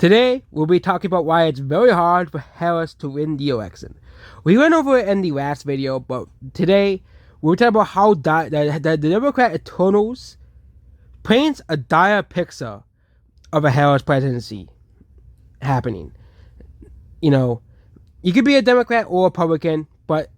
Today, we'll be talking about why it's very hard for Harris to win the election. We went over it in the last video, but today, we'll talk about how the Democrat internals paints a dire picture of a Harris presidency happening. You know, you could be a Democrat or Republican, but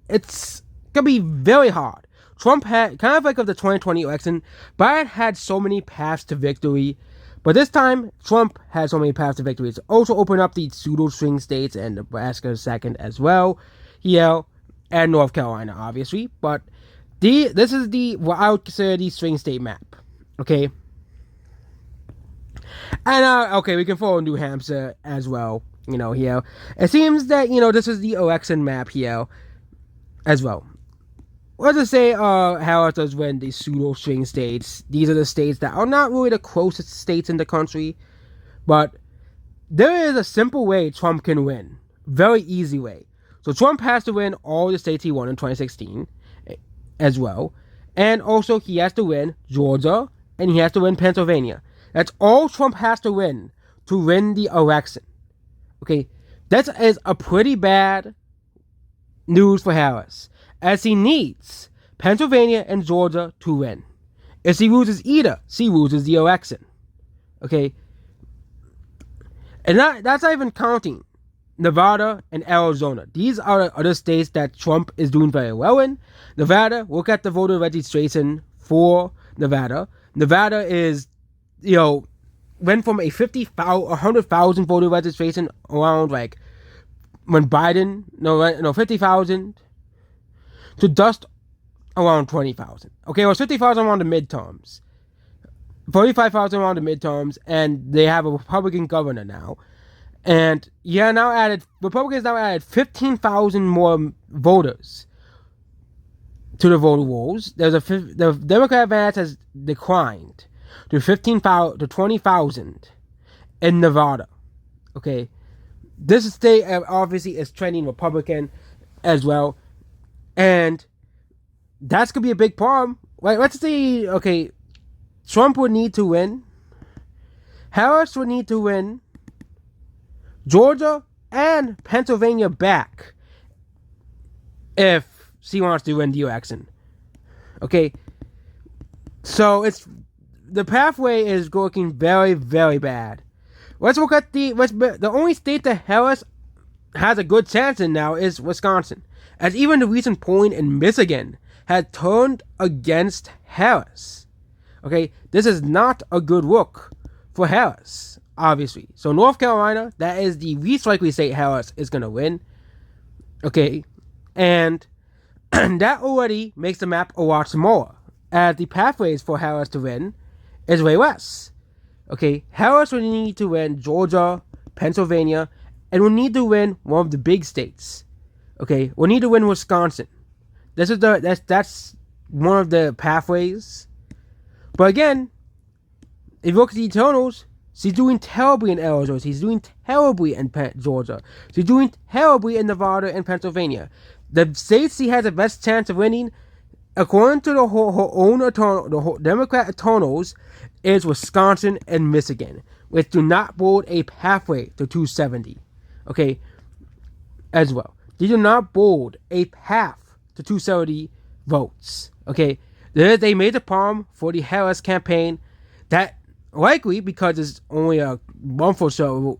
it's going to be very hard. Trump had, kind of like of the 2020 election, Biden had so many paths to victory. But this time, Trump has so many paths to victory. It's also opened up the pseudo-swing states and Nebraska second as well. Yeah, and North Carolina, obviously. But this is what I would consider the swing state map. Okay? And, okay, we can follow New Hampshire as well, here. It seems that, this is the election map here as well. Let's just say Harris does win the pseudo-swing states. These are the states that are not really the closest states in the country. But there is a simple way Trump can win. Very easy way. So Trump has to win all the states he won in 2016 as well. And also he has to win Georgia and he has to win Pennsylvania. That's all Trump has to win the election. Okay, that is a pretty bad news for Harris, as he needs Pennsylvania and Georgia to win. If he loses either, he loses the election. Okay? And that's not even counting Nevada and Arizona. These are the other states that Trump is doing very well in. Nevada, look at the voter registration for Nevada. Nevada is, went from a 100,000 voter registration around like when Biden, 50,000 to just around 20,000. Okay, it was 50,000 around the midterms, 45,000 around the midterms, and they have a Republican governor now. And Republicans now added 15,000 more voters to the voter rolls. The Democrat advance has declined to 20,000 in Nevada. Okay, this state obviously is trending Republican as well. And that's going to be a big problem. Like, let's say, okay, Trump would need to win. Harris would need to win Georgia and Pennsylvania back if she wants to win the election. Okay? So, the pathway is looking very, very bad. Let's look at the only state that Harris has a good chance in now is Wisconsin, as even the recent polling in Michigan had turned against Harris. Okay, this is not a good look for Harris, obviously. So North Carolina, that is the least likely state Harris is going to win. Okay, and that already makes the map a lot smaller, as the pathways for Harris to win is way less. Okay, Harris will need to win Georgia, Pennsylvania, and will need to win one of the big states. Okay, we'll need to win Wisconsin. That's one of the pathways. But again, if you look at the internals, she's doing terribly in Arizona. She's doing terribly in Georgia. She's doing terribly in Nevada and Pennsylvania. The states she has the best chance of winning, according to her own Democrat internals, is Wisconsin and Michigan, which do not board a pathway to 270. Okay, as well. They do not board a path to 270 votes. Okay, there is a major problem for the Harris campaign that likely, because it's only a month or so,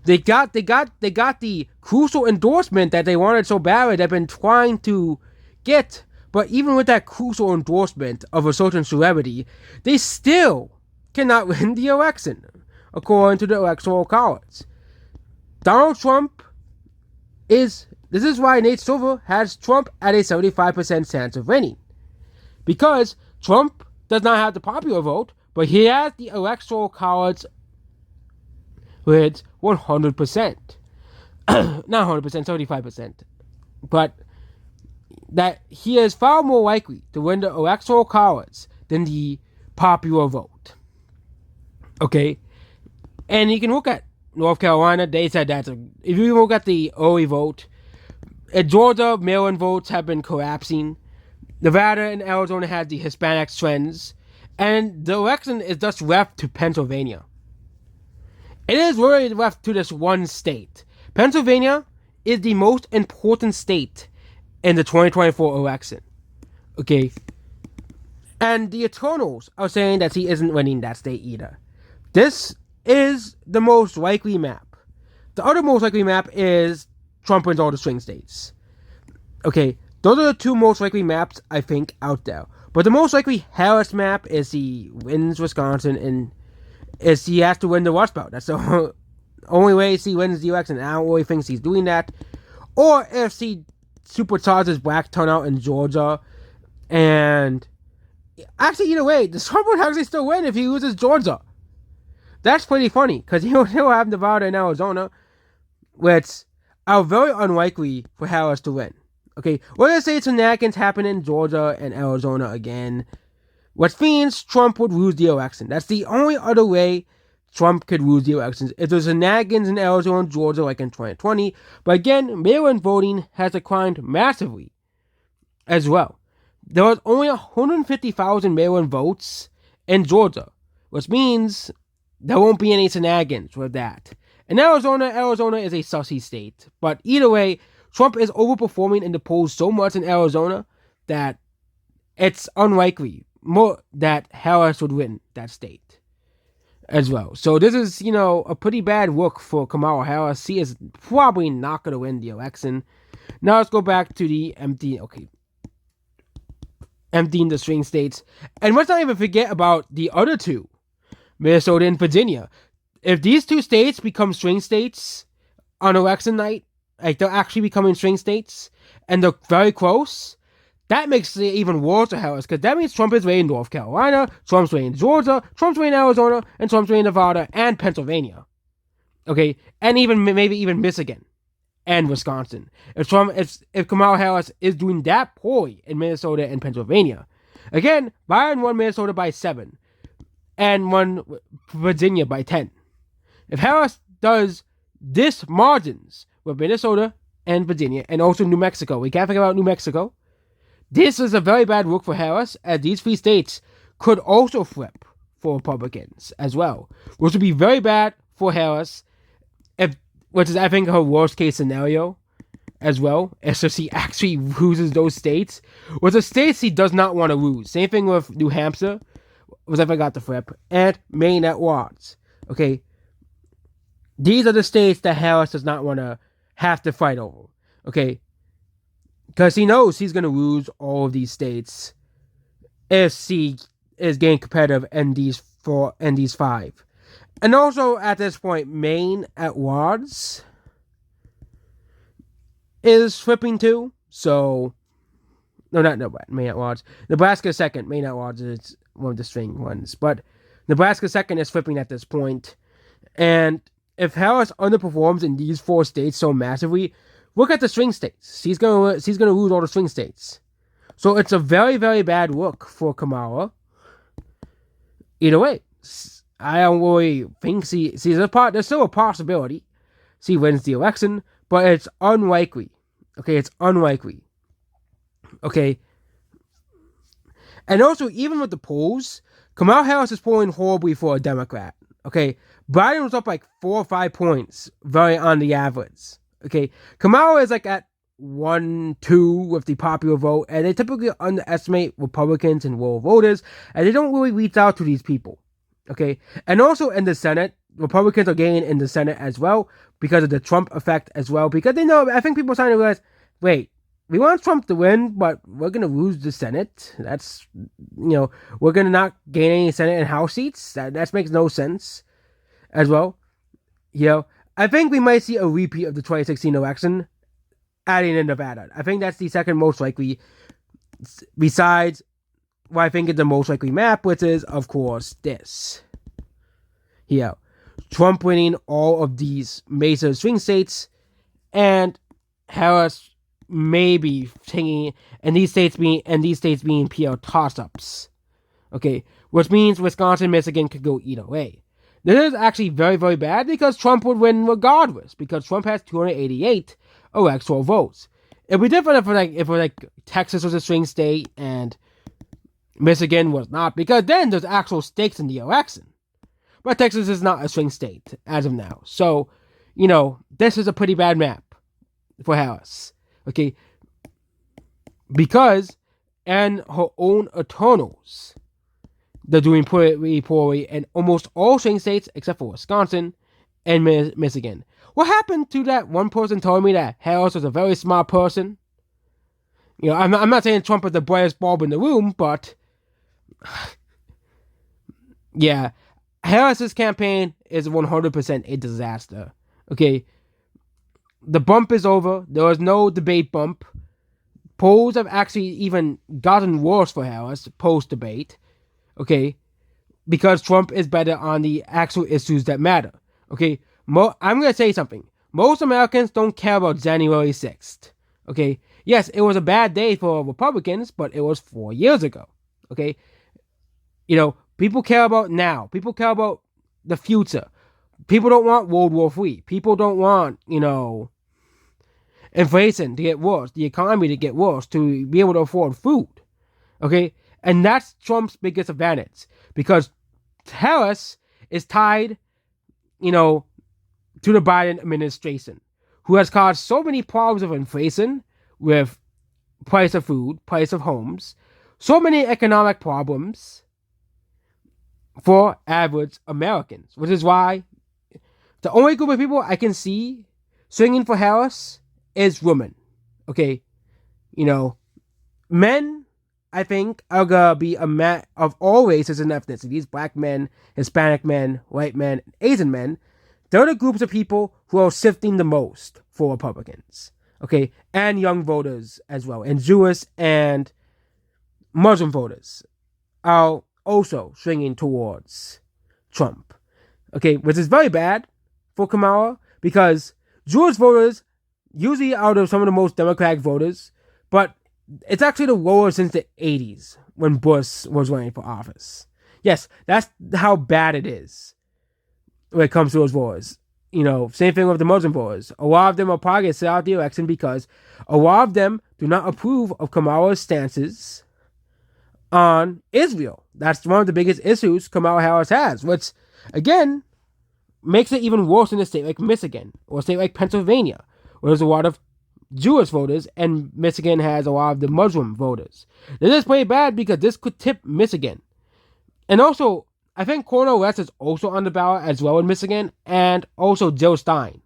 they got the crucial endorsement that they wanted so badly. They've been trying to get, but even with that crucial endorsement of a certain celebrity, they still cannot win the election, according to the Electoral College. Donald Trump this is why Nate Silver has Trump at a 75% chance of winning. Because Trump does not have the popular vote, but he has the Electoral College with 100%. Not 100%, 75%. But that he is far more likely to win the Electoral College than the popular vote. Okay? And you can look at North Carolina. They said that if you look at the early vote, in Georgia, mail-in votes have been collapsing. Nevada and Arizona had the Hispanic trends. And the election is just left to Pennsylvania. It is really left to this one state. Pennsylvania is the most important state in the 2024 election. Okay. And the Eternals are saying that he isn't winning that state either. This is the most likely map. The other most likely map is Trump wins all the swing states. Okay, those are the two most likely maps I think out there. But the most likely Harris map is he wins Wisconsin and is he has to win the Rust Belt. That's the only way he wins the election. I don't really think he's doing that. Or if he supercharges black turnout in Georgia, and actually either way, the Trump would actually still win if he loses Georgia. That's pretty funny because he'll have Nevada and Arizona, which are very unlikely for Harris to win. Okay, we're gonna say shenanigans happen in Georgia and Arizona again, which means Trump would lose the election. That's the only other way Trump could lose the elections. If there's shenanigans in Arizona and Georgia like in 2020, but again, mail-in voting has declined massively as well. There was only 150,000 mail-in votes in Georgia, which means there won't be any shenanigans with that. In Arizona is a sussy state, but either way, Trump is overperforming in the polls so much in Arizona that it's unlikely that Harris would win that state as well. So this is, a pretty bad look for Kamala Harris. She is probably not going to win the election. Now let's go back to the emptying the swing states. And let's not even forget about the other two, Minnesota and Virginia. If these two states become swing states on election night, like they're actually becoming swing states, and they're very close, that makes it even worse for Harris, because that means Trump is winning North Carolina, Trump's winning Georgia, Trump's winning Arizona, and Trump's winning Nevada and Pennsylvania. Okay, and maybe even Michigan and Wisconsin. If Kamala Harris is doing that poorly in Minnesota and Pennsylvania, again, Biden won Minnesota by 7 and won Virginia by 10. If Harris does this margins with Minnesota and Virginia and also New Mexico, we can't forget about New Mexico, this is a very bad look for Harris, as these three states could also flip for Republicans as well, which would be very bad for Harris, which is, I think, her worst case scenario as well, if she actually loses those states, which are states she does not want to lose. Same thing with New Hampshire, which I forgot to flip, and Maine at large. Okay, these are the states that Harris does not want to have to fight over. Okay, because he knows he's going to lose all of these states if she is getting competitive in these 5. And also, at this point, Maine at large is flipping too. So, not Maine at large. Nebraska second. Maine at large is one of the swing ones. But Nebraska second is flipping at this point. And if Harris underperforms in these 4 states so massively, look at the swing states. She's gonna lose all the swing states. So it's a very, very bad look for Kamala. Either way, I don't really think there's still a possibility she wins the election, but it's unlikely. Okay, it's unlikely. Okay. And also, even with the polls, Kamala Harris is polling horribly for a Democrat. Okay, Biden was up like 4 or 5 points, very on the average. Okay, Kamala is like at 1-2 with the popular vote, and they typically underestimate Republicans and rural voters, and they don't really reach out to these people. Okay, and also in the Senate, Republicans are gaining in the Senate as well because of the Trump effect as well, because they know, I think people are starting to realize, wait, we want Trump to win, but we're going to lose the Senate. That's, we're going to not gain any Senate and House seats. That makes no sense as well. I think we might see a repeat of the 2016 election, adding in Nevada. I think that's the second most likely, besides what I think is the most likely map, which is, of course, this. Trump winning all of these major swing states, and Harris maybe taking, and these states being PR toss-ups. Okay, which means Wisconsin, Michigan could go either way. This is actually very, very bad because Trump would win regardless, because Trump has 288 electoral votes. It'd be different if Texas was a swing state and Michigan was not, because then there's actual stakes in the election. but Texas is not a swing state as of now. So, this is a pretty bad map for Harris. Okay, because in her own internals, they're doing pretty poorly in almost all swing states except for Wisconsin and Michigan. What happened to that one person telling me that Harris was a very smart person? I'm not saying Trump is the brightest bulb in the room, but yeah, Harris's campaign is 100% a disaster. Okay, the bump is over. There was no debate bump. Polls have actually even gotten worse for Harris post-debate. Okay, because Trump is better on the actual issues that matter. Okay, I'm going to say something. Most Americans don't care about January 6th. Okay, yes, it was a bad day for Republicans, but it was 4 years ago. Okay, people care about now. People care about the future. People don't want World War III. People don't want, inflation to get worse, the economy to get worse, to be able to afford food. Okay, and that's Trump's biggest advantage because Harris is tied, to the Biden administration, who has caused so many problems of inflation with price of food, price of homes, so many economic problems for average Americans, which is why the only group of people I can see swinging for Harris is women. Okay, men, I think, are gonna be a man of all races and ethnicities: black men, Hispanic men, white men, Asian men. They're the groups of people who are sifting the most for Republicans. Okay, and young voters as well, and Jewish and Muslim voters are also swinging towards Trump. Okay, which is very bad for Kamala because Jewish voters usually out of some of the most Democratic voters, but it's actually the lowest since the 80s when Bush was running for office. Yes, that's how bad it is when it comes to those voters. Same thing with the Muslim voters. A lot of them are probably going to sit out the election because a lot of them do not approve of Kamala's stances on Israel. That's one of the biggest issues Kamala Harris has, which, again, makes it even worse in a state like Michigan or a state like Pennsylvania, where there's a lot of Jewish voters, and Michigan has a lot of the Muslim voters. This is pretty bad because this could tip Michigan. And also, I think Cornel West is also on the ballot as well in Michigan, and also Joe Stein,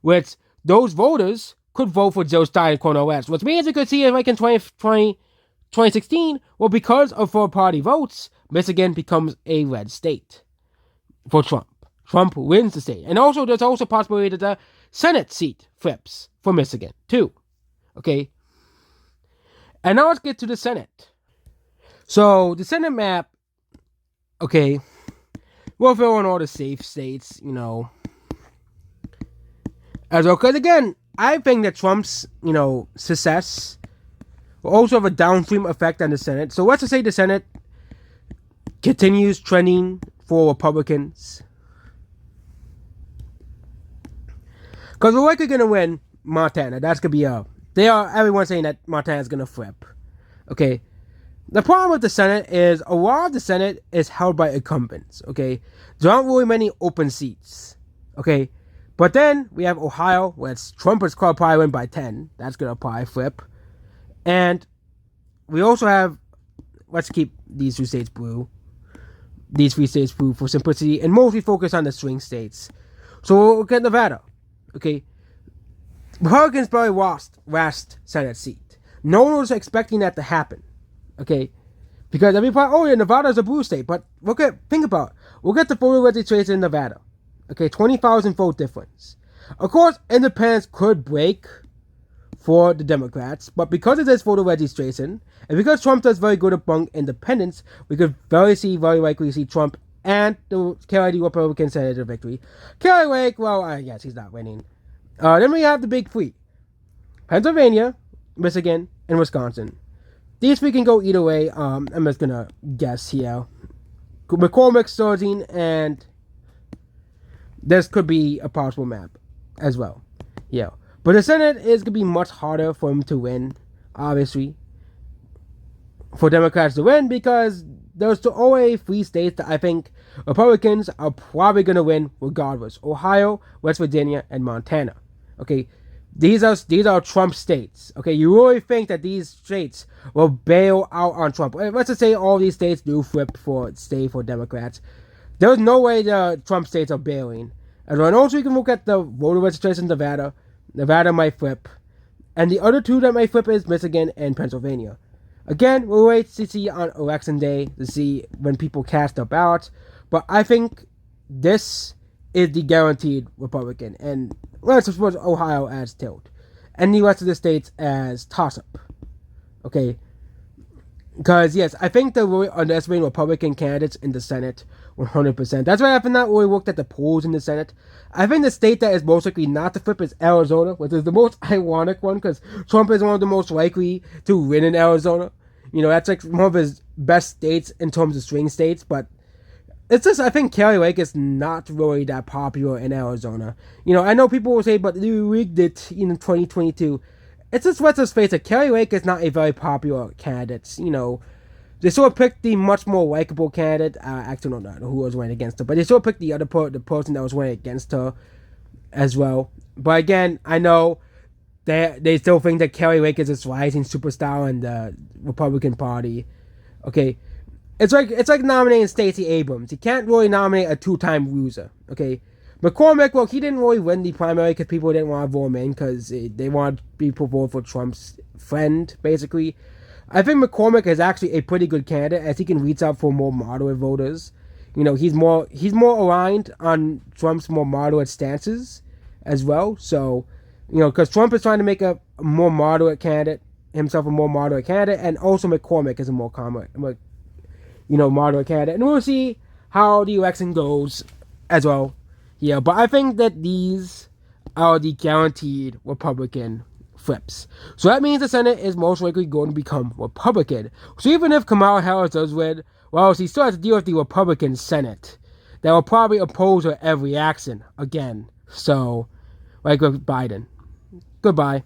which those voters could vote for Joe Stein and Cornel West, which means you could see it like in 2016, well, because of third-party votes, Michigan becomes a red state for Trump. Trump wins the state. And also, there's also a possibility that the Senate seat flips for Michigan, too. Okay? And now let's get to the Senate. So, the Senate map, okay, we'll fill in all the safe states, as well. Because, again, I think that Trump's, success will also have a downstream effect on the Senate. So, let's just say the Senate continues trending for Republicans. Because we're likely going to win Montana. That's going to be everyone's saying that Montana's going to flip. Okay. The problem with the Senate is a lot of the Senate is held by incumbents. Okay. There aren't really many open seats. Okay. But then we have Ohio, where Trump is probably win by 10. That's going to probably flip. And we also have, let's keep these 3 states blue. These 3 states blue for simplicity, and mostly focus on the swing states. So we'll get Nevada. Okay, Republicans probably lost last Senate seat. No one was expecting that to happen. Okay, because everybody, Nevada's a blue state, but think about it. We'll get the voter registration in Nevada. Okay, 20,000 vote difference. Of course, independents could break for the Democrats, but because of this voter registration, and because Trump does very good among independents, we could very likely see Trump and the Carolina Republican Senator victory. Kelly Lake, well, I guess he's not winning. Then we have the big 3. Pennsylvania, Michigan, and Wisconsin. These 3 can go either way. I'm just going to guess here. McCormick, Sturgeon, and this could be a possible map as well. Yeah. But the Senate is going to be much harder for him to win, obviously. For Democrats to win because there's only 3 states that I think Republicans are probably going to win regardless: Ohio, West Virginia, and Montana. Okay, these are Trump states. Okay, you really think that these states will bail out on Trump? Let's just say all these states do flip for Democrats. There's no way the Trump states are bailing. And also you can look at the voter registration in Nevada. Nevada might flip. And the other 2 that might flip is Michigan and Pennsylvania. Again, we'll wait to see on election day to see when people cast their ballots. But I think this is the guaranteed Republican. And let's suppose Ohio as tilt. And the rest of the states as toss-up. Okay? Because, yes, I think they're really underestimating Republican candidates in the Senate 100%. That's why I've not really looked at the polls in the Senate. I think the state that is most likely not to flip is Arizona, which is the most ironic one because Trump is one of the most likely to win in Arizona. You know, that's like one of his best states in terms of swing states, but it's just, I think Kelly Lake is not really that popular in Arizona. You know, I know people will say, but you rigged it in 2022. It's just, let's just face it, Kelly Lake is not a very popular candidate. You know, they sort of picked the much more likable candidate. Actually, no, not who was running against her, but they sort of picked the person that was running against her as well. But again, I know they still think that Kelly Lake is this rising superstar in the Republican Party. Okay, it's like nominating Stacey Abrams. You can't really nominate a 2-time loser. Okay, McCormick, well, he didn't really win the primary because people didn't want to vote him in because they wanted people to vote for Trump's friend, basically. I think McCormick is actually a pretty good candidate as he can reach out for more moderate voters. You know, he's more aligned on Trump's more moderate stances as well. So, you know, because Trump is trying to make a more moderate candidate, himself a more moderate candidate, and also McCormick is a more moderate candidate. And we'll see how the election goes as well. Yeah, but I think that these are the guaranteed Republican flips. So that means the Senate is most likely going to become Republican. So even if Kamala Harris does win, well, she still has to deal with the Republican Senate that will probably oppose her every action again. So, like with Biden. Goodbye.